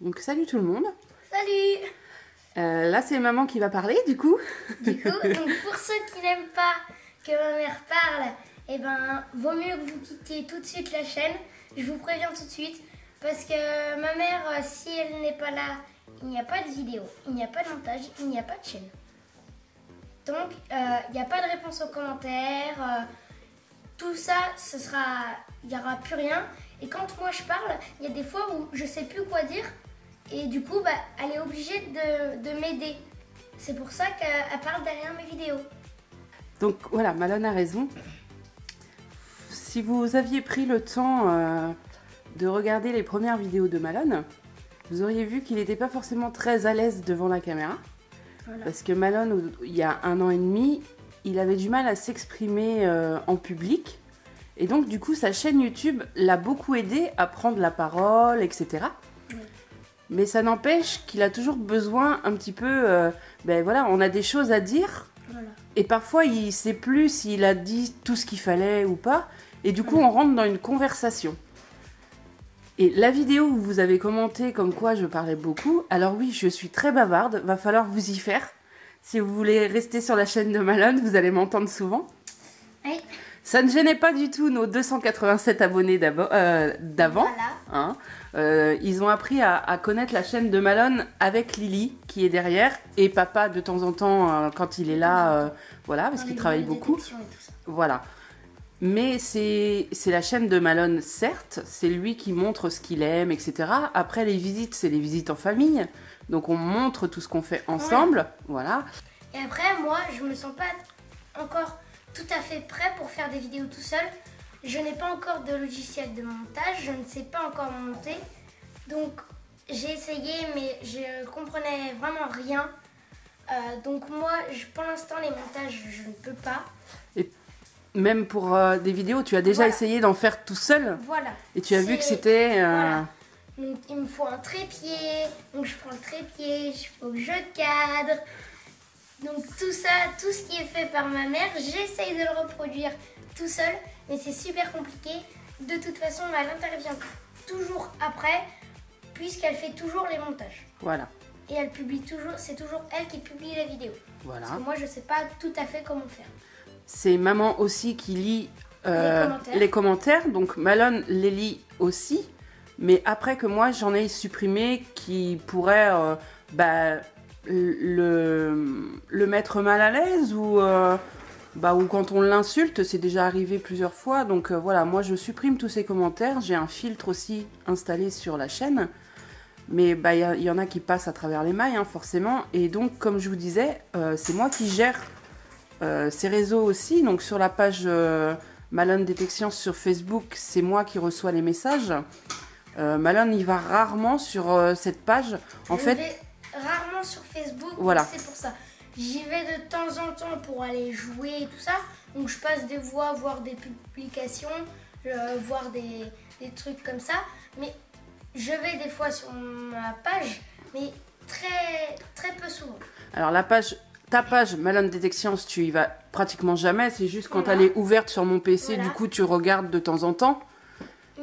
Donc salut tout le monde. Salut. Là c'est maman qui va parler du coup. Donc pour ceux qui n'aiment pas que ma mère parle, eh ben vaut mieux que vous quittiez tout de suite la chaîne. Je vous préviens tout de suite parce que ma mère, si elle n'est pas là, il n'y a pas de vidéo, il n'y a pas de montage, il n'y a pas de chaîne. Donc il n'y a pas de réponse aux commentaires, tout ça, il n'y aura plus rien. Et quand moi je parle, il y a des fois où je sais plus quoi dire. Et du coup, elle est obligée de m'aider. C'est pour ça qu'elle parle derrière mes vidéos. Donc voilà, Malone a raison. Si vous aviez pris le temps de regarder les premières vidéos de Malone, vous auriez vu qu'il n'était pas forcément très à l'aise devant la caméra. Voilà. Parce que Malone, il y a 1 an et demi, il avait du mal à s'exprimer en public. Et donc du coup, sa chaîne YouTube l'a beaucoup aidé à prendre la parole, etc. Oui. Mais ça n'empêche qu'il a toujours besoin un petit peu... voilà, on a des choses à dire. Voilà. Et parfois, il ne sait plus s'il a dit tout ce qu'il fallait ou pas. Et du coup, on rentre dans une conversation. Et la vidéo où vous avez commenté comme quoi je parlais beaucoup, alors oui, je suis très bavarde, va falloir vous y faire. Si vous voulez rester sur la chaîne de Malone, vous allez m'entendre souvent. Oui. Ça ne gênait pas du tout nos 287 abonnés d'avant. Voilà. Hein. Ils ont appris à connaître la chaîne de Malone avec Lily qui est derrière et papa de temps en temps quand il est là, voilà, parce qu'il travaille beaucoup. Voilà. Mais c'est la chaîne de Malone, certes, c'est lui qui montre ce qu'il aime, etc. Après les visites, c'est les visites en famille, donc on montre tout ce qu'on fait ensemble, ouais. Voilà. Et après, moi, je me sens pas encore tout à fait prêt pour faire des vidéos tout seul. Je n'ai pas encore de logiciel de montage, je ne sais pas encore monter. Donc j'ai essayé mais je comprenais vraiment rien. Donc moi, pour l'instant, les montages, je ne peux pas. Et même pour des vidéos, tu as déjà essayé d'en faire tout seul. Voilà. Et tu as vu que c'était... Voilà. Donc il me faut un trépied, donc je prends le trépied, il faut que je cadre. Donc tout ça, tout ce qui est fait par ma mère, j'essaye de le reproduire tout seul, mais c'est super compliqué. De toute façon, elle intervient toujours après, puisqu'elle fait toujours les montages. Voilà. Et elle publie toujours, c'est toujours elle qui publie la vidéo. Voilà. Parce que moi, je ne sais pas tout à fait comment faire. C'est maman aussi qui lit les commentaires, donc Malone les lit aussi, mais après que moi j'en ai supprimé qui pourrait... le mettre mal à l'aise ou quand on l'insulte, c'est déjà arrivé plusieurs fois. Donc voilà, moi je supprime tous ces commentaires. J'ai un filtre aussi installé sur la chaîne. Mais y en a qui passent à travers les mailles, hein, forcément. Et donc, comme je vous disais, c'est moi qui gère ces réseaux aussi. Donc sur la page Malone Détection sur Facebook, c'est moi qui reçois les messages. Malone, il va rarement sur cette page. En fait... Rarement sur Facebook, voilà. C'est pour ça. J'y vais de temps en temps pour aller jouer et tout ça. Donc je passe des voix, voir des publications, voir des trucs comme ça. Mais je vais des fois sur ma page, mais très, très peu souvent. Alors ta page Malone Détection, tu y vas pratiquement jamais. C'est juste quand elle est ouverte sur mon PC, du coup tu regardes de temps en temps.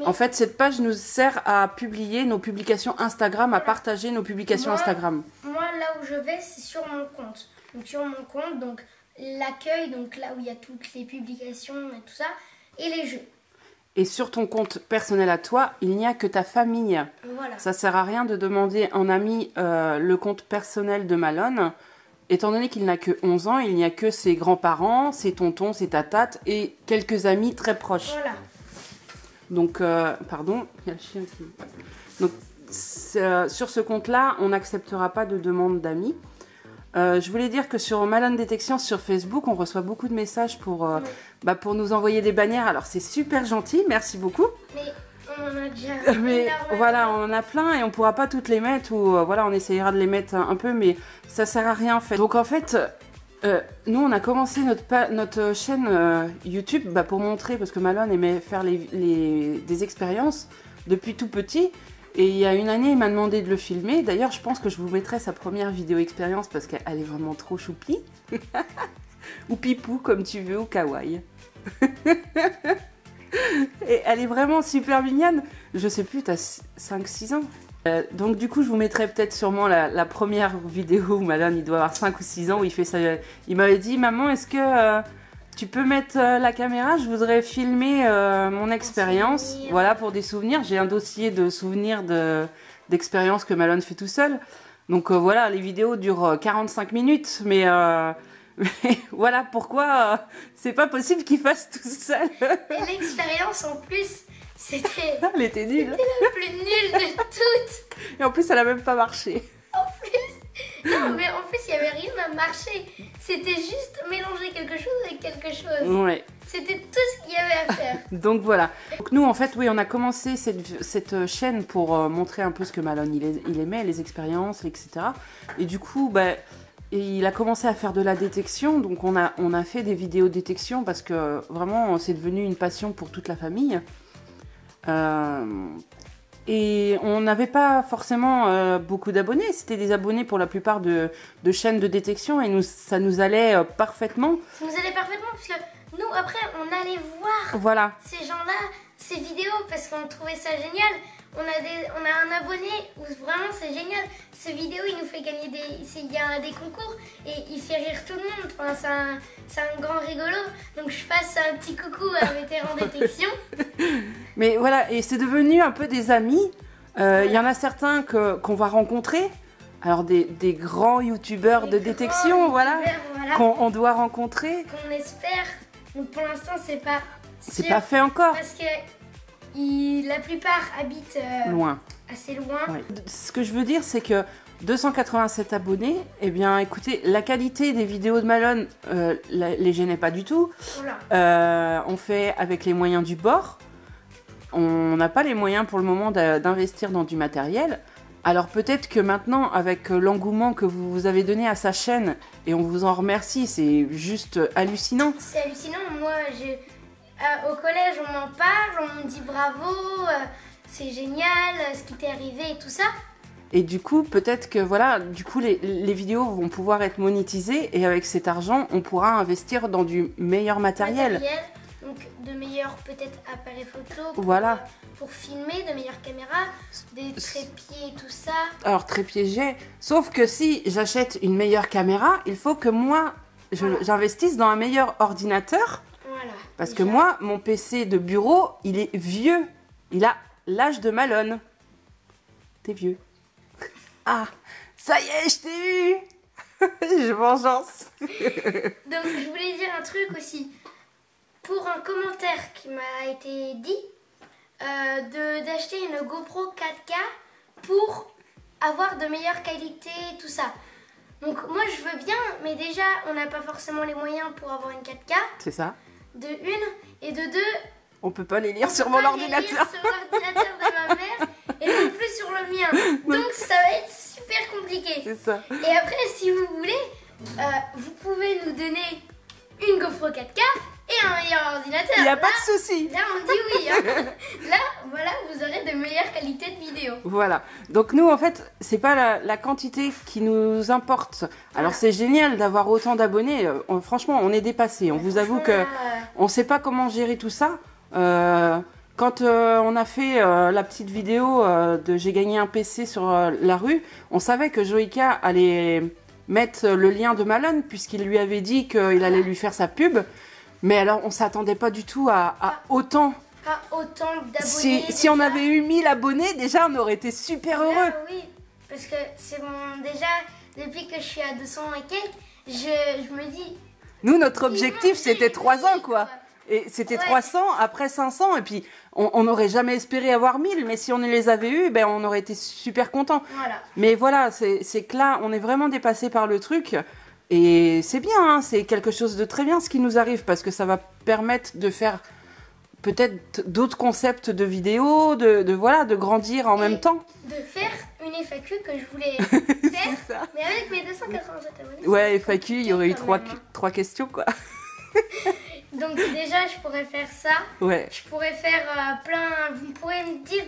En fait, cette page nous sert à publier nos publications Instagram, à partager nos publications Instagram. Moi, là où je vais, c'est sur mon compte. Donc sur mon compte, donc l'accueil, donc là où il y a toutes les publications et tout ça, et les jeux. Et sur ton compte personnel à toi, il n'y a que ta famille. Voilà. Ça sert à rien de demander en ami le compte personnel de Malone. Étant donné qu'il n'a que 11 ans, il n'y a que ses grands-parents, ses tontons, ses tatates et quelques amis très proches. Voilà. Donc, pardon, il y a le chien qui... Donc, sur ce compte-là, on n'acceptera pas de demande d'amis. Je voulais dire que sur Malone Détection sur Facebook, on reçoit beaucoup de messages pour nous envoyer des bannières. Alors, c'est super gentil, merci beaucoup. Mais on en a déjà... Mais voilà, on en a plein et on ne pourra pas toutes les mettre. Ou voilà, on essayera de les mettre un peu, mais ça ne sert à rien en fait. Donc, en fait... nous, on a commencé notre chaîne YouTube pour montrer, parce que Malone aimait faire des expériences depuis tout petit. Et il y a une année, il m'a demandé de le filmer. D'ailleurs, je pense que je vous mettrai sa première vidéo expérience parce qu'elle est vraiment trop choupie. Ou pipou, comme tu veux, ou kawaii. Et elle est vraiment super mignonne. Je sais plus, t'as 5-6 ans. Donc du coup, je vous mettrai peut-être sûrement la première vidéo où Malone, il doit avoir 5 ou 6 ans, où il fait ça. Il m'avait dit, maman, est-ce que tu peux mettre la caméra? Je voudrais filmer mon expérience. Voilà, pour des souvenirs. J'ai un dossier de souvenirs d'expériences que Malone fait tout seul. Donc voilà, les vidéos durent 45 minutes, mais voilà pourquoi c'est pas possible qu'il fasse tout seul. Et l'expérience en plus, c'était Elle était nulle. la plus nulle de toutes. Et en plus, elle a même pas marché. En plus, non, mais en plus, il y avait rien à marcher. C'était juste mélanger quelque chose avec quelque chose. Ouais. C'était tout ce qu'il y avait à faire. Donc voilà. Donc nous, en fait, oui, on a commencé cette chaîne pour montrer un peu ce que Malone il aimait, les expériences, etc. Et du coup, bah, il a commencé à faire de la détection. Donc on a fait des vidéos de détection parce que vraiment, c'est devenu une passion pour toute la famille. Et on n'avait pas forcément beaucoup d'abonnés. C'était des abonnés pour la plupart de chaînes de détection et ça nous allait parfaitement. Ça nous allait parfaitement parce que nous, après, on allait voir Voilà. ces gens-là, ces vidéos parce qu'on trouvait ça génial. On a un abonné où vraiment c'est génial. Cette vidéo, il nous fait gagner il y a des concours et il fait rire tout le monde. Enfin, c'est un grand rigolo. Donc je passe un petit coucou à Vétéran Détection. Mais voilà, et c'est devenu un peu des amis. Il y en a certains qu'on va rencontrer. Alors des grands youtubeurs de détection, voilà, qu'on doit rencontrer. Qu'on espère. Donc pour l'instant, c'est pas fait encore. Parce que la plupart habitent loin. Assez loin. Ouais. Ce que je veux dire, c'est que 287 abonnés, eh bien écoutez, la qualité des vidéos de Malone les gênait pas du tout. On fait avec les moyens du bord. On n'a pas les moyens pour le moment d'investir dans du matériel. Alors peut-être que maintenant, avec l'engouement que vous avez donné à sa chaîne, et on vous en remercie, c'est juste hallucinant. C'est hallucinant. Moi, au collège, on m'en parle, on me dit bravo, c'est génial, ce qui t'est arrivé et tout ça. Et du coup, peut-être que voilà, du coup, les vidéos vont pouvoir être monétisées et avec cet argent, on pourra investir dans du meilleur matériel. Donc de meilleurs peut-être appareils photo voilà. Pour filmer, de meilleures caméras, des trépieds et tout ça. Alors trépied j'ai, sauf que si j'achète une meilleure caméra, il faut que moi, j'investisse dans un meilleur ordinateur. Voilà. Parce que moi, mon PC de bureau, il est vieux. Il a l'âge de Malone. T'es vieux. Ah, ça y est, je t'ai eu. Je vengeance. Donc je voulais dire un truc aussi. Pour un commentaire qui m'a été dit, d'acheter une GoPro 4K pour avoir de meilleures qualités, tout ça. Donc moi je veux bien, mais déjà on n'a pas forcément les moyens pour avoir une 4K. C'est ça. De une, et de deux, on peut pas les lire sur mon ordinateur. Sur l'ordinateur de ma mère et non plus sur le mien. Donc ça va être super compliqué. C'est ça. Et après, si vous voulez, vous pouvez nous donner une GoPro 4K et un meilleur ordinateur. Il n'y a pas de souci. Là, on dit oui. Hein. Là, voilà, vous aurez de meilleures qualités de vidéo. Voilà. Donc nous, en fait, c'est pas la quantité qui nous importe. Alors c'est génial d'avoir autant d'abonnés. Franchement, on est dépassés. On vous avoue que on sait pas comment gérer tout ça. Quand on a fait la petite vidéo de j'ai gagné un PC sur la rue, on savait que Joïka allait mettre le lien de Malone puisqu'il lui avait dit qu'il allait lui faire sa pub. Mais alors, on s'attendait pas du tout à autant. Pas autant d'abonnés. Si on avait eu 1000 abonnés, déjà, on aurait été super heureux. Oui, parce que c'est bon, déjà, depuis que je suis à 200 et quelques, je me dis... Nous, notre objectif, c'était 3 ans, quoi. Et c'était 300, après 500, et puis on n'aurait jamais espéré avoir 1000, mais si on les avait eus, ben, on aurait été super contents. Voilà. Mais voilà, c'est que là, on est vraiment dépassé par le truc. Et c'est bien, hein, c'est quelque chose de très bien ce qui nous arrive, parce que ça va permettre de faire peut-être d'autres concepts de vidéos, de grandir en même temps. De faire une FAQ que je voulais faire, mais avec mes 287 abonnés. Ouais, FAQ, il y aurait eu 3 questions, quoi. Donc déjà, je pourrais faire ça. Ouais. Je pourrais faire plein... Vous pourrez me dire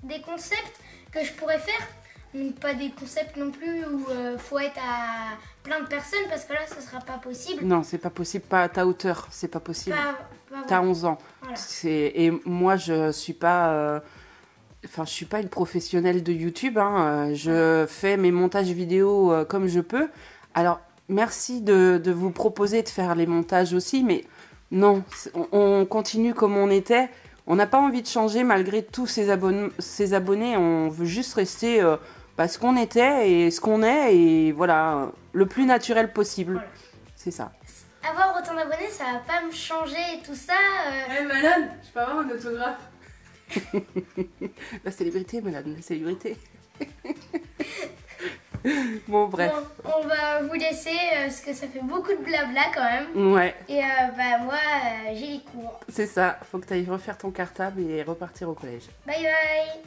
des concepts que je pourrais faire. Pas des concepts non plus où faut être à plein de personnes parce que là, ce sera pas possible. Non, c'est pas possible. Pas à ta hauteur, c'est pas possible. Pas T'as 11 ans. Voilà. Et moi, je suis pas... enfin, je suis pas une professionnelle de YouTube, hein, je fais mes montages vidéo comme je peux. Alors, merci de vous proposer de faire les montages aussi, mais non, on continue comme on était. On n'a pas envie de changer malgré tous ces abonnés. On veut juste rester ce qu'on était et ce qu'on est, et voilà, le plus naturel possible. Voilà. C'est ça. Avoir autant d'abonnés, ça va pas me changer et tout ça. Hey Malone, je peux avoir un autographe? La célébrité, Malone, la célébrité. Bon, bref. Bon, on va vous laisser parce que ça fait beaucoup de blabla quand même. Ouais, Et moi, j'ai les cours. c'est ça. Faut que tu ailles refaire ton cartable et repartir au collège. Bye bye.